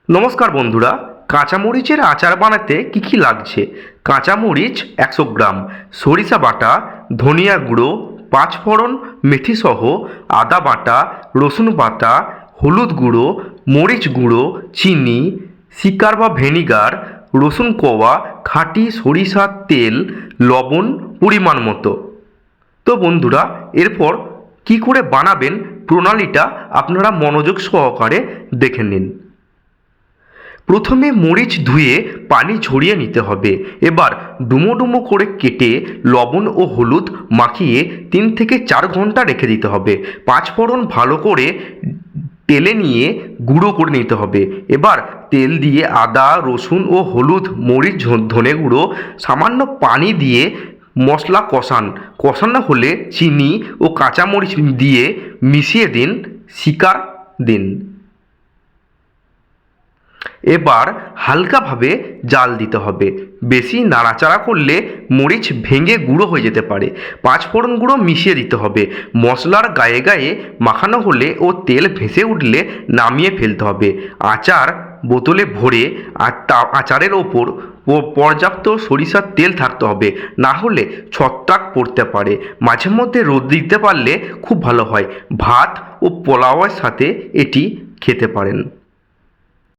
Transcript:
নমস্কার বন্ধুরা, কাঁচামরিচের আচার বানাতে কি কি লাগছে? কাঁচামরিচ 100 গ্রাম, সরিষা বাটা, ধনিয়া গুঁড়ো, পাঁচফোড়ন, মেথিসহ আদা বাটা, রসুন বাটা, হলুদ গুঁড়ো, মরিচ গুঁড়ো, চিনি, সিকার বা ভিনিগার, রসুন কোয়া, খাঁটি সরিষার তেল, লবণ পরিমাণ মতো। তো বন্ধুরা, এরপর কি করে বানাবেন প্রণালীটা আপনারা মনোযোগ সহকারে দেখে নিন। প্রথমে মরিচ ধুয়ে পানি ঝরিয়ে নিতে হবে। এবার ডুমো ডুমো করে কেটে লবণ ও হলুদ মাখিয়ে 3 থেকে 4 ঘন্টা রেখে দিতে হবে। পাঁচফোড়ন ভালো করে তেলে নিয়ে গুঁড়ো করে নিতে হবে। এবার তেল দিয়ে আদা, রসুন ও হলুদ, মরিচ, ধনে গুঁড়ো, সামান্য পানি দিয়ে মশলা কষানো হলে চিনি ও কাঁচামরিচ দিয়ে মিশিয়ে দিন, শিকার দিন। এবার হালকাভাবে জাল দিতে হবে। বেশি নাড়াচাড়া করলে মরিচ ভেঙে গুঁড়ো হয়ে যেতে পারে। পাঁচফোড়ন গুঁড়ো মিশিয়ে দিতে হবে। মশলার গায়ে গায়ে মাখানো হলে ও তেল ভেসে উঠলে নামিয়ে ফেলতে হবে। আচার বোতলে ভরে আচারের ওপর পর্যাপ্ত সরিষার তেল থাকতে হবে, না হলে ছত্রাক পড়তে পারে। মাঝে মধ্যে রোদ দিতে পারলে খুব ভালো হয়। ভাত ও পোলাওয়ের সাথে এটি খেতে পারেন।